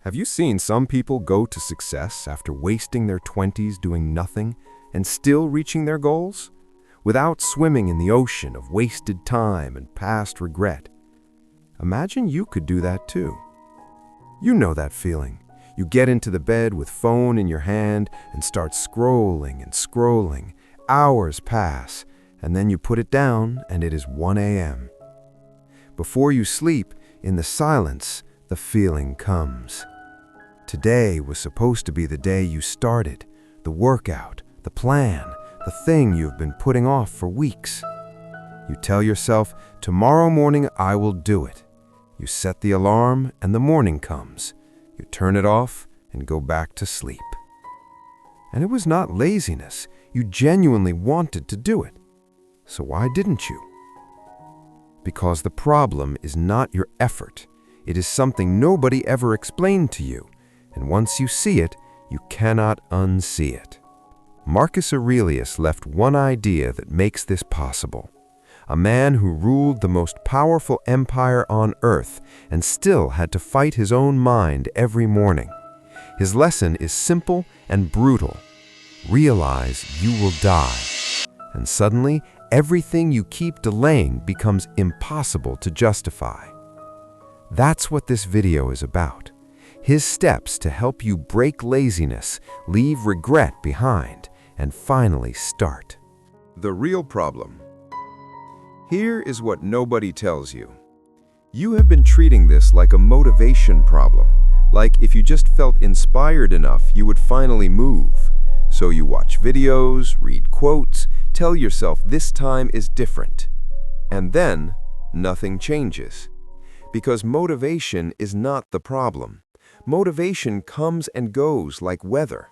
Have you seen some people go to success after wasting their 20s doing nothing and still reaching their goals? Without swimming in the ocean of wasted time and past regret. Imagine you could do that too. You know that feeling. You get into the bed with phone in your hand and start scrolling and scrolling. Hours pass, and then you put it down and it is 1 a.m. Before you sleep, in the silence, the feeling comes. Today was supposed to be the day you started, the workout, the plan, the thing you've been putting off for weeks. You tell yourself, tomorrow morning I will do it. You set the alarm and the morning comes. You turn it off and go back to sleep. And it was not laziness. You genuinely wanted to do it. So why didn't you? Because the problem is not your effort. It is something nobody ever explained to you. And once you see it, you cannot unsee it. Marcus Aurelius left one idea that makes this possible. A man who ruled the most powerful empire on earth and still had to fight his own mind every morning. His lesson is simple and brutal. Realize you will die. And suddenly, everything you keep delaying becomes impossible to justify. That's what this video is about. His steps to help you break laziness, leave regret behind, and finally start. The real problem. Here is what nobody tells you. You have been treating this like a motivation problem, like if you just felt inspired enough, you would finally move. So you watch videos, read quotes, tell yourself this time is different. And then, nothing changes. Because motivation is not the problem. Motivation comes and goes like weather.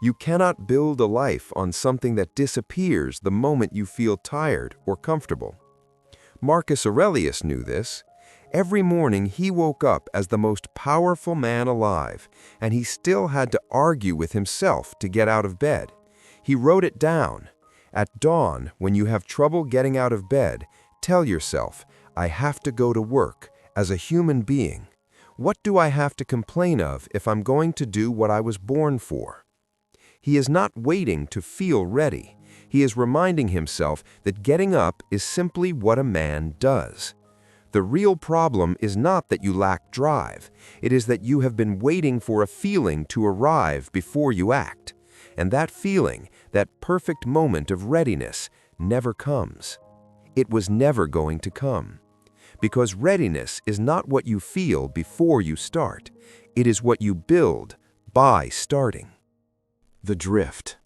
You cannot build a life on something that disappears the moment you feel tired or comfortable. Marcus Aurelius knew this. Every morning he woke up as the most powerful man alive, and he still had to argue with himself to get out of bed. He wrote it down. At dawn, when you have trouble getting out of bed, tell yourself, I have to go to work as a human being. What do I have to complain of if I'm going to do what I was born for? He is not waiting to feel ready. He is reminding himself that getting up is simply what a man does. The real problem is not that you lack drive. It is that you have been waiting for a feeling to arrive before you act. And that feeling, that perfect moment of readiness, never comes. It was never going to come. Because readiness is not what you feel before you start. It is what you build by starting. The drift.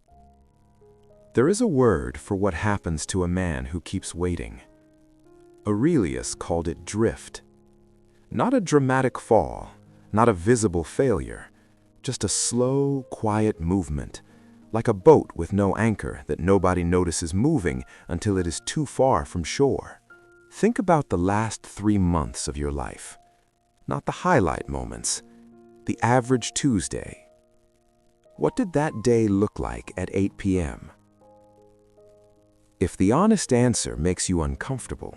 There is a word for what happens to a man who keeps waiting. Aurelius called it drift. Not a dramatic fall, not a visible failure, just a slow, quiet movement, like a boat with no anchor that nobody notices moving until it is too far from shore. Think about the last 3 months of your life, not the highlight moments, the average Tuesday. What did that day look like at 8 p.m.? If the honest answer makes you uncomfortable,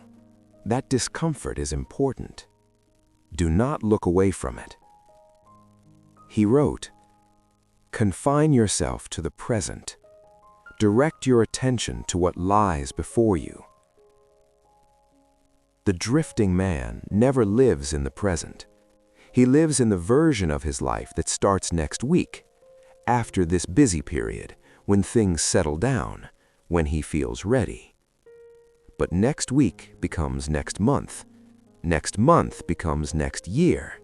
that discomfort is important. Do not look away from it. He wrote, confine yourself to the present. Direct your attention to what lies before you. The drifting man never lives in the present. He lives in the version of his life that starts next week, after this busy period, when things settle down, when he feels ready. But next week becomes next month becomes next year,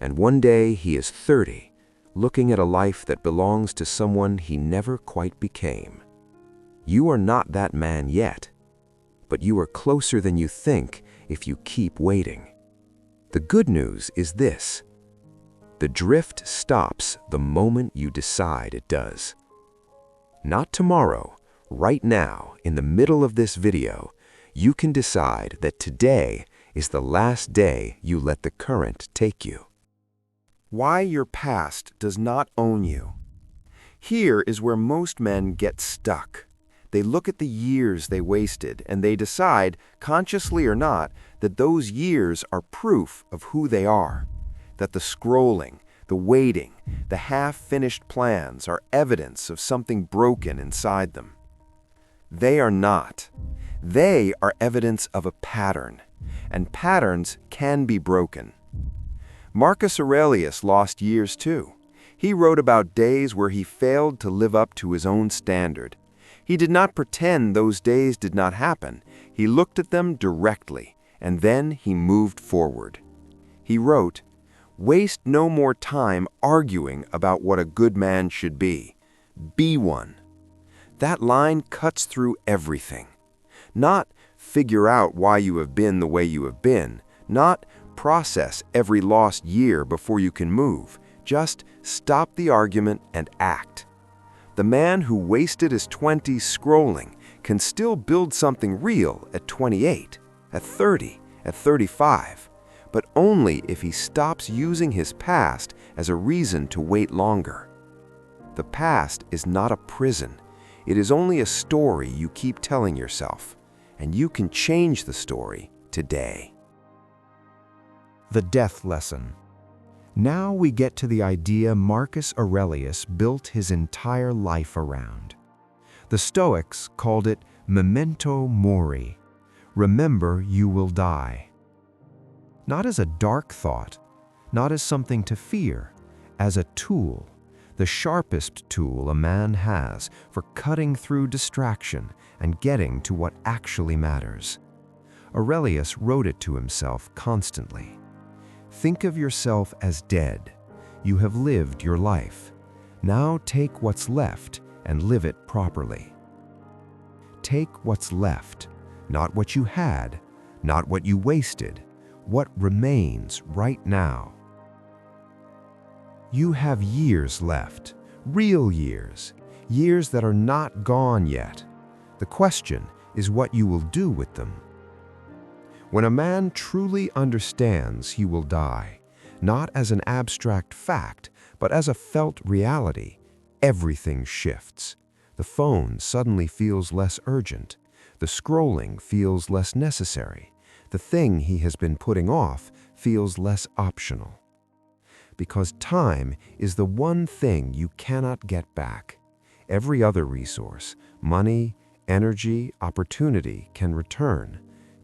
and one day he is 30, looking at a life that belongs to someone he never quite became. You are not that man yet, but you are closer than you think if you keep waiting. The good news is this: the drift stops the moment you decide it does. Not tomorrow, right now, in the middle of this video, you can decide that today is the last day you let the current take you. Why your past does not own you. Here is where most men get stuck. They look at the years they wasted and they decide, consciously or not, that those years are proof of who they are. That the scrolling, The waiting, the half-finished plans are evidence of something broken inside them. They are not. They are evidence of a pattern, and patterns can be broken. Marcus Aurelius lost years too. He wrote about days where he failed to live up to his own standard. He did not pretend those days did not happen. He looked at them directly, and then he moved forward. He wrote, "Waste no more time arguing about what a good man should be. Be one." That line cuts through everything. Not figure out why you have been the way you have been, not process every lost year before you can move. Just stop the argument and act. The man who wasted his 20s scrolling can still build something real at 28, at 30, at 35, but only if he stops using his past as a reason to wait longer. The past is not a prison. It is only a story you keep telling yourself, and you can change the story today. The death lesson. Now we get to the idea Marcus Aurelius built his entire life around. The Stoics called it memento mori. Remember, you will die. Not as a dark thought, not as something to fear, as a tool, the sharpest tool a man has for cutting through distraction and getting to what actually matters. Aurelius wrote it to himself constantly. Think of yourself as dead. You have lived your life. Now take what's left and live it properly. Take what's left, not what you had, not what you wasted, what remains right now. You have years left, real years, years that are not gone yet. The question is what you will do with them. When a man truly understands he will die, not as an abstract fact, but as a felt reality, everything shifts. The phone suddenly feels less urgent. The scrolling feels less necessary. The thing he has been putting off feels less optional. Because time is the one thing you cannot get back. Every other resource, money, energy, opportunity can return.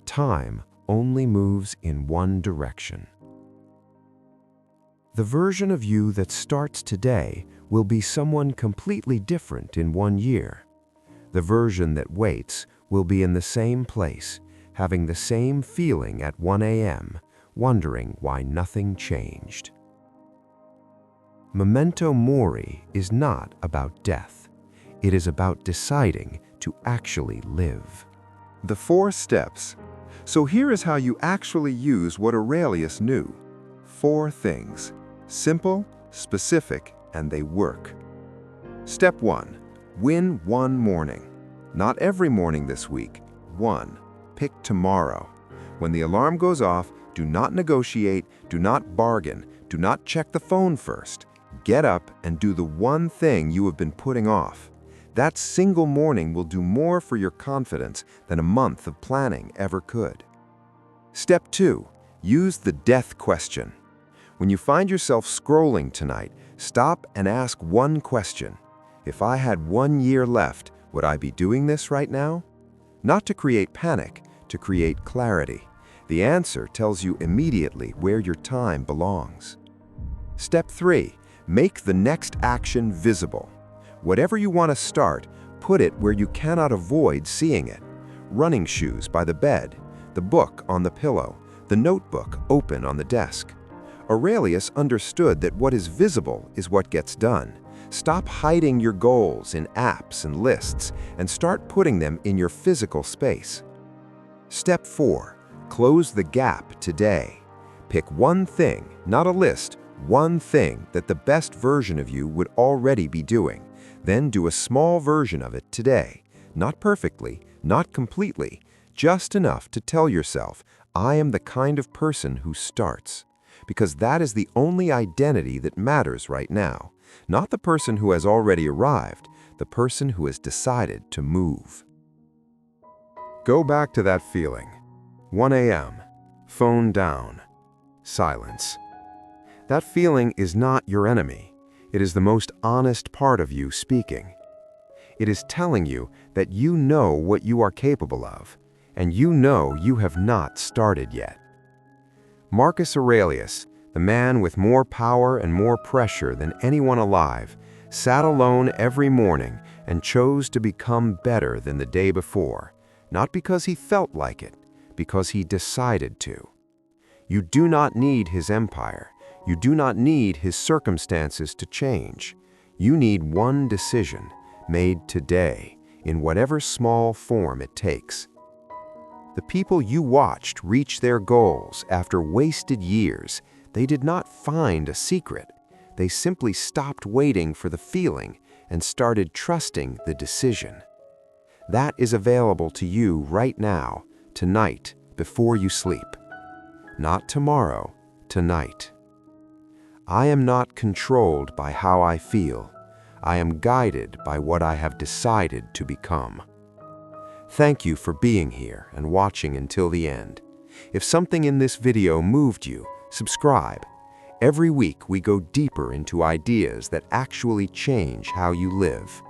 Time only moves in one direction. The version of you that starts today will be someone completely different in 1 year. The version that waits will be in the same place, having the same feeling at 1 a.m., wondering why nothing changed. Memento mori is not about death. It is about deciding to actually live. The 4 steps. So here is how you actually use what Aurelius knew. 4 things. Simple, specific, and they work. Step 1. Win one morning. Not every morning this week. 1. Pick tomorrow. When the alarm goes off, do not negotiate, do not bargain, do not check the phone first. Get up and do the one thing you have been putting off. That single morning will do more for your confidence than a month of planning ever could. Step 2. Use the death question. When you find yourself scrolling tonight, stop and ask one question. If I had 1 year left, would I be doing this right now? Not to create panic, to create clarity. The answer tells you immediately where your time belongs. Step 3. Make the next action visible. Whatever you want to start, put it where you cannot avoid seeing it. Running shoes by the bed, the book on the pillow, the notebook open on the desk. Aurelius understood that what is visible is what gets done. Stop hiding your goals in apps and lists and start putting them in your physical space. Step 4. Close the gap today. Pick one thing, not a list, one thing that the best version of you would already be doing. Then do a small version of it today. Not perfectly, not completely, just enough to tell yourself, I am the kind of person who starts. Because that is the only identity that matters right now. Not the person who has already arrived, the person who has decided to move. Go back to that feeling. 1 a.m. Phone down. Silence. That feeling is not your enemy. It is the most honest part of you speaking. It is telling you that you know what you are capable of, and you know you have not started yet. Marcus Aurelius, the man with more power and more pressure than anyone alive, sat alone every morning and chose to become better than the day before, not because he felt like it, because he decided to. You do not need his empire. You do not need his circumstances to change. You need one decision, made today, in whatever small form it takes. The people you watched reach their goals after wasted years. They did not find a secret. They simply stopped waiting for the feeling and started trusting the decision. That is available to you right now, tonight, before you sleep. Not tomorrow, tonight. I am not controlled by how I feel. I am guided by what I have decided to become. Thank you for being here and watching until the end. If something in this video moved you, subscribe. Every week we go deeper into ideas that actually change how you live.